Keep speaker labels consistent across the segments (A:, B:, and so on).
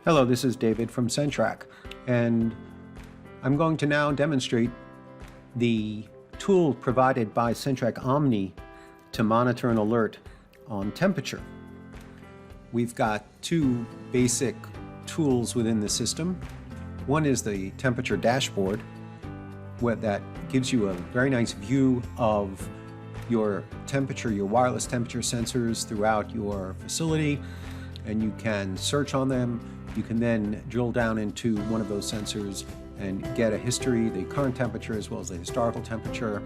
A: Hello, this is David from CenTrak, and I'm going to now demonstrate the tool provided by CenTrak Omni to monitor and alert on temperature. We've got two basic tools within the system. One is the temperature dashboard, that gives you a very nice view of your temperature, your wireless temperature sensors throughout your facility, and you can search on them. You can then drill down into one of those sensors and get a history, the current temperature as well as the historical temperature.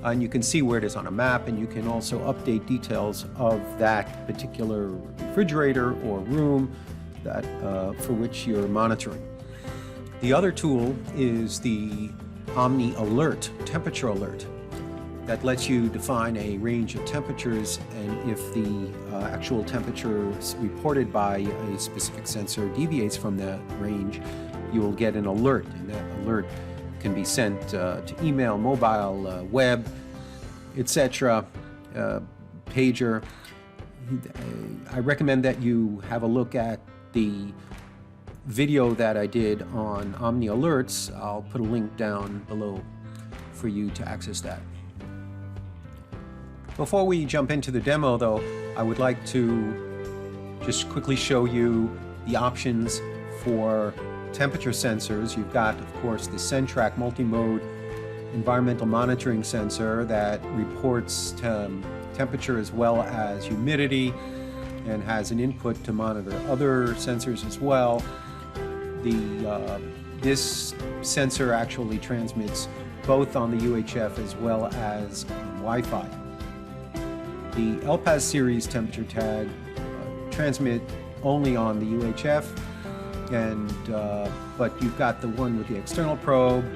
A: And you can see where it is on a map, and you can also update details of that particular refrigerator or room that, for which you're monitoring. The other tool is the Omni Alert, temperature alert, that lets you define a range of temperatures, and if the actual temperature reported by a specific sensor deviates from that range, you will get an alert, and that alert can be sent to email, mobile, web, etc., pager. I recommend that you have a look at the video that I did on Omni Alerts. I'll put a link down below for you to access that. Before we jump into the demo, though, I would like to just quickly show you the options for temperature sensors. You've got, of course, the CenTrak multi-mode environmental monitoring sensor that reports temperature as well as humidity and has an input to monitor other sensors as well. This sensor actually transmits both on the UHF as well as on Wi-Fi. The Elpas series temperature tag transmit only on the UHF, but you've got the one with the external probe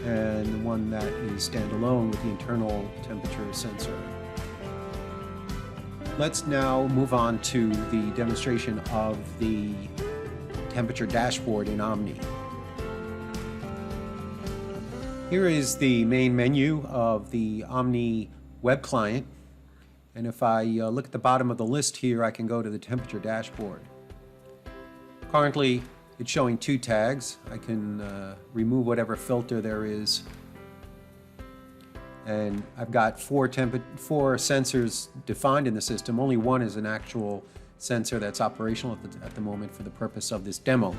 A: and the one that is standalone with the internal temperature sensor. Let's now move on to the demonstration of the temperature dashboard in Omni. Here is the main menu of the Omni web client. And if I look at the bottom of the list here, I can go to the temperature dashboard. Currently, it's showing two tags. I can remove whatever filter there is. And I've got four sensors defined in the system. Only one is an actual sensor that's operational at the moment for the purpose of this demo.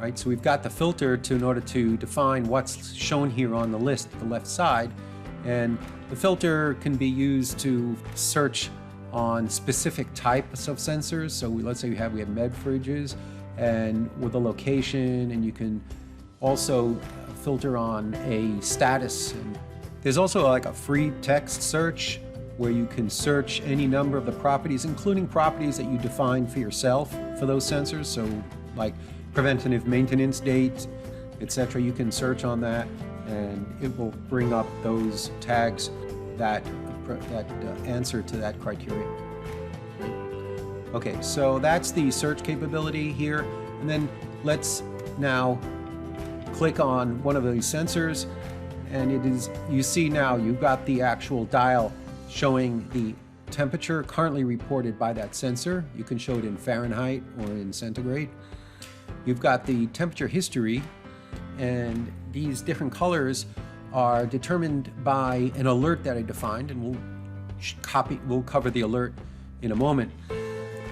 A: Right, so we've got the filter in order to define what's shown here on the list, the left side. And the filter can be used to search on specific types of sensors. So let's say we have med fridges and with a location, and you can also filter on a status. And there's also like a free text search where you can search any number of the properties, including properties that you define for yourself for those sensors. So like preventative maintenance date, etc. You can search on that, and it will bring up those tags that answer to that criteria. Okay, so that's the search capability here. And then let's now click on one of these sensors, and you see now you've got the actual dial showing the temperature currently reported by that sensor. You can show it in Fahrenheit or in centigrade. You've got the temperature history, and these different colors are determined by an alert that I defined, and we'll cover the alert in a moment.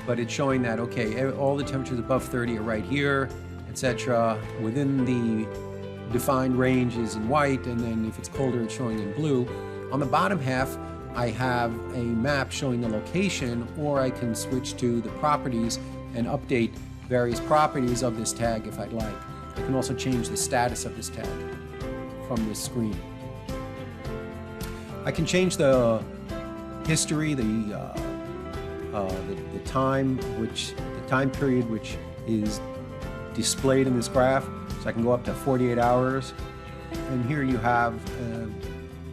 A: But it's showing that, okay, all the temperatures above 30 are right here, etc. Within the defined range is in white, and then if it's colder, it's showing in blue. On the bottom half, I have a map showing the location, or I can switch to the properties and update various properties of this tag if I'd like. I can also change the status of this tag from this screen. I can change the history, the time period which is displayed in this graph. So I can go up to 48 hours. And here you have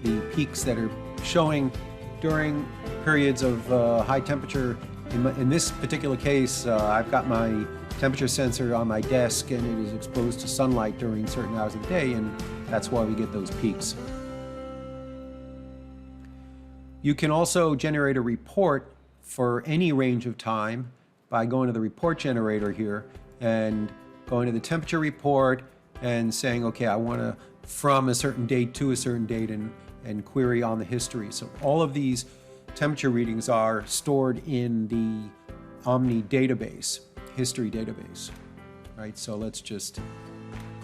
A: the peaks that are showing during periods of high temperature. In this particular case, I've got my temperature sensor on my desk, and it is exposed to sunlight during certain hours of the day, and that's why we get those peaks. You can also generate a report for any range of time by going to the report generator here, and going to the temperature report and saying, okay, I want to from a certain date to a certain date, and query on the history. So all of these temperature readings are stored in the Omni database, history database, right? So let's just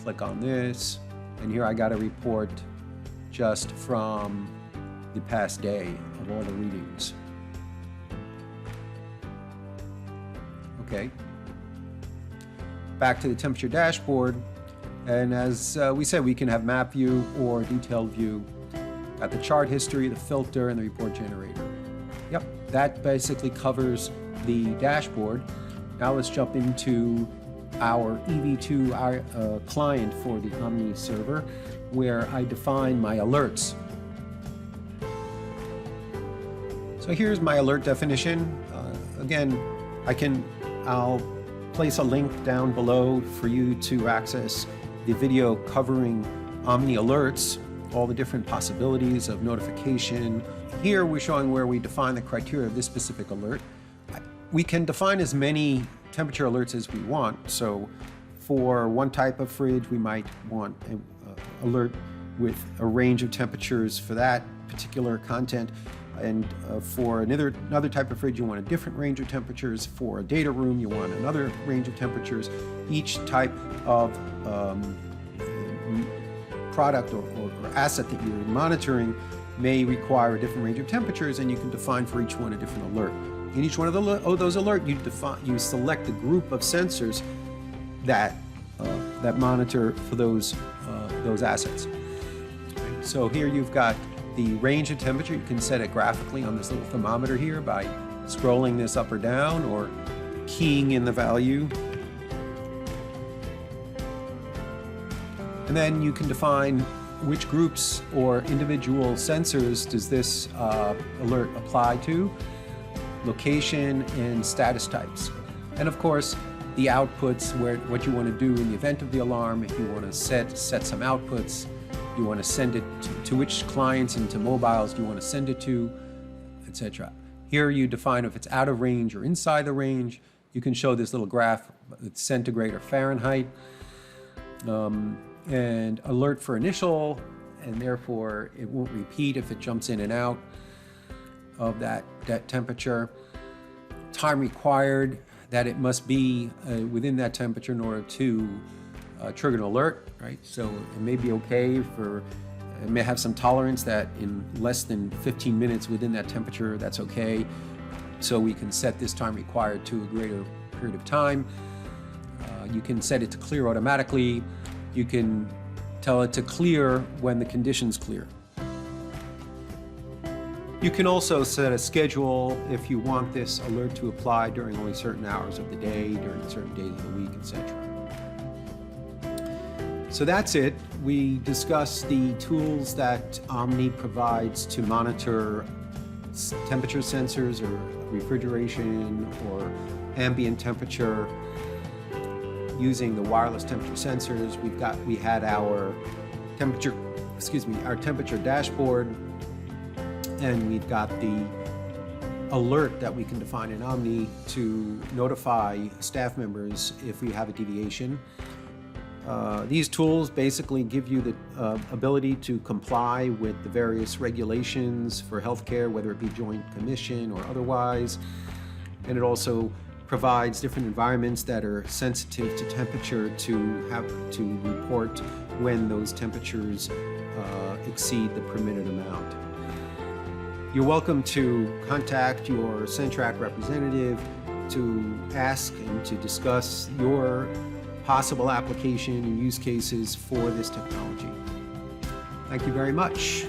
A: click on this, and here I got a report just from the past day of all the readings. Okay, back to the temperature dashboard, and as we said, we can have map view or detailed view. Got the chart history, the filter, and the report generator. Yep, that basically covers the dashboard. Now let's jump into our EV2 client for the Omni server, where I define my alerts. So here's my alert definition. Again, I'll place a link down below for you to access the video covering Omni Alerts, all the different possibilities of notification. Here we're showing where we define the criteria of this specific alert. We can define as many temperature alerts as we want. So for one type of fridge, we might want an alert with a range of temperatures for that particular content. And for another type of fridge, you want a different range of temperatures. For a data room, you want another range of temperatures. Each type of product or asset that you're monitoring may require a different range of temperatures, and you can define for each one a different alert. In each one of those alerts, you select the group of sensors that monitor for those assets. Right? So here you've got the range of temperature. You can set it graphically on this little thermometer here by scrolling this up or down or keying in the value. And then you can define which groups or individual sensors does this alert apply to, location and status types. And of course, the outputs, what you want to do in the event of the alarm, if you want to set some outputs, you want to send it to which clients and to mobiles do you want to send it to, etc. Here you define if it's out of range or inside the range. You can show this little graph, it's centigrade or Fahrenheit. And alert for initial, and therefore it won't repeat if it jumps in and out of that temperature. Time required, that it must be within that temperature in order to trigger an alert, right? So it may be okay it may have some tolerance that in less than 15 minutes within that temperature, that's okay. So we can set this time required to a greater period of time. You can set it to clear automatically. You can tell it to clear when the conditions clear. You can also set a schedule if you want this alert to apply during only certain hours of the day, during certain days of the week, etc. So that's it. We discussed the tools that Omni provides to monitor temperature sensors or refrigeration or ambient temperature using the wireless temperature sensors. We had our temperature dashboard, and we've got the alert that we can define in Omni to notify staff members if we have a deviation. These tools basically give you the ability to comply with the various regulations for healthcare, whether it be Joint Commission or otherwise, and it also provides different environments that are sensitive to temperature to report when those temperatures exceed the permitted amount. You're welcome to contact your CenTrak representative to ask and to discuss your possible application and use cases for this technology. Thank you very much.